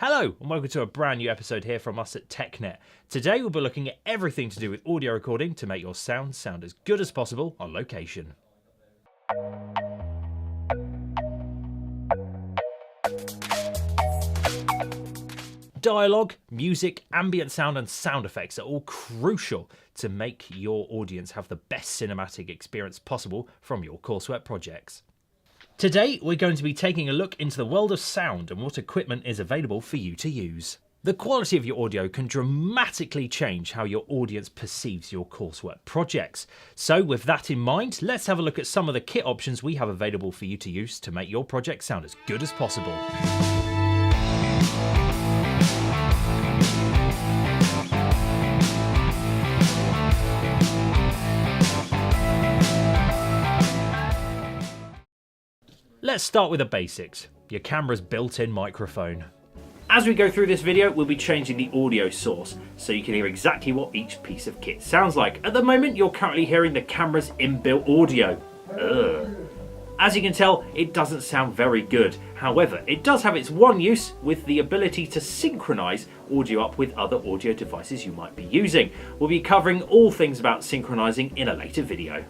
Hello and welcome to a brand new episode here from us at TechNet. Today we'll be looking at everything to do with audio recording to make your sound as good as possible on location. Dialogue, music, ambient sound and sound effects are all crucial to make your audience have the best cinematic experience possible from your coursework projects. Today, we're going to be taking a look into the world of sound and what equipment is available for you to use. The quality of your audio can dramatically change how your audience perceives your coursework projects. So with that in mind, let's have a look at some of the kit options we have available for you to use to make your project sound as good as possible. Let's start with the basics, your camera's built-in microphone. As we go through this video, we'll be changing the audio source so you can hear exactly what each piece of kit sounds like. At the moment, you're currently hearing the camera's inbuilt audio. As you can tell, it doesn't sound very good. However, it does have its one use with the ability to synchronize audio up with other audio devices you might be using. We'll be covering all things about synchronizing in a later video.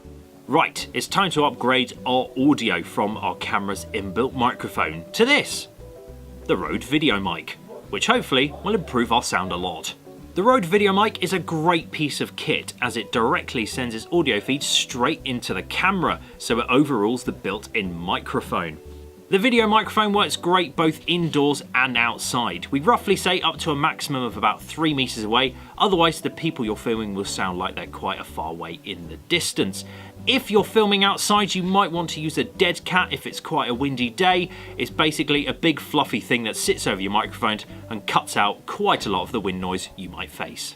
Right, it's time to upgrade our audio from our camera's inbuilt microphone to this, the Rode Video Mic, which hopefully will improve our sound a lot. The Rode Video Mic is a great piece of kit as it directly sends its audio feed straight into the camera, so it overrules the built-in microphone. The video microphone works great both indoors and outside. We roughly say up to a maximum of about 3 meters away, otherwise the people you're filming will sound like they're quite a far way in the distance. If you're filming outside, you might want to use a dead cat if it's quite a windy day. It's basically a big fluffy thing that sits over your microphone and cuts out quite a lot of the wind noise you might face.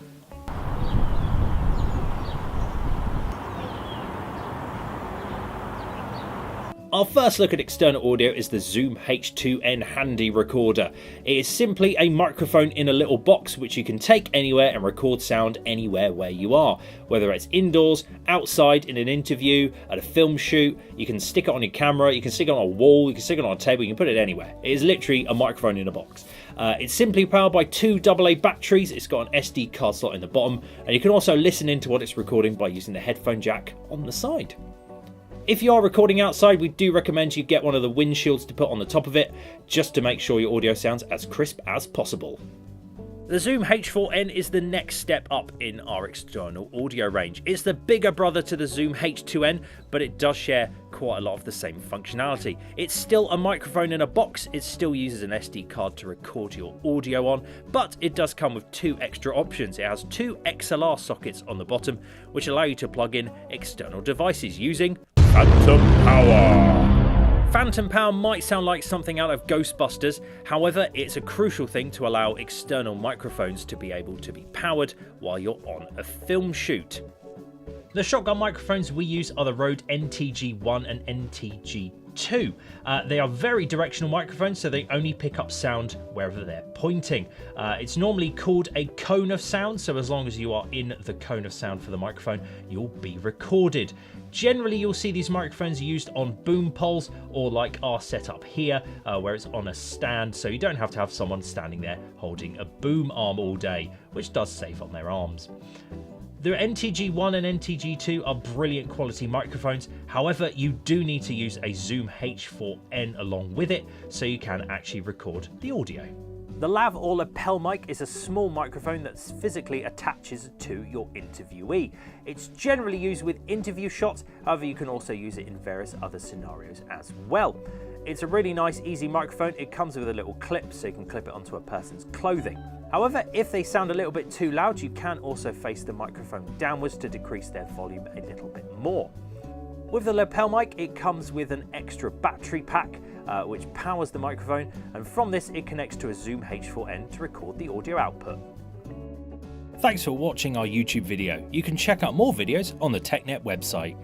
Our first look at external audio is the Zoom H2n Handy Recorder. It is simply a microphone in a little box which you can take anywhere and record sound anywhere where you are. Whether it's indoors, outside, in an interview, at a film shoot, you can stick it on your camera, you can stick it on a wall, you can stick it on a table, you can put it anywhere. It is literally a microphone in a box. It's simply powered by 2 AA batteries, it's got an SD card slot in the bottom, and you can also listen into what it's recording by using the headphone jack on the side. If you are recording outside, we do recommend you get one of the windshields to put on the top of it, just to make sure your audio sounds as crisp as possible. The Zoom H4n is the next step up in our external audio range. It's the bigger brother to the Zoom H2n, but it does share quite a lot of the same functionality. It's still a microphone in a box, it still uses an SD card to record your audio on, but it does come with 2 extra options. It has 2 XLR sockets on the bottom, which allow you to plug in external devices using Phantom Power. Phantom Power might sound like something out of Ghostbusters, however it's a crucial thing to allow external microphones to be able to be powered while you're on a film shoot. The shotgun microphones we use are the Rode NTG1 and NTG2. They are very directional microphones, so they only pick up sound wherever they're pointing. It's normally called a cone of sound, so as long as you are in the cone of sound for the microphone, you'll be recorded. Generally, you'll see these microphones used on boom poles or like our setup here, where it's on a stand, so you don't have to have someone standing there holding a boom arm all day, which does save on their arms. The NTG1 and NTG2 are brilliant quality microphones, however you do need to use a Zoom H4n along with it so you can actually record the audio. The lav or lapel mic is a small microphone that physically attaches to your interviewee. It's generally used with interview shots, however you can also use it in various other scenarios as well. It's a really nice easy microphone. It comes with a little clip so you can clip it onto a person's clothing. However, if they sound a little bit too loud, you can also face the microphone downwards to decrease their volume a little bit more. With the lapel mic, it comes with an extra battery pack which powers the microphone, and from this it connects to a Zoom H4n to record the audio output. Thanks for watching our YouTube video. You can check out more videos on the TechNet website.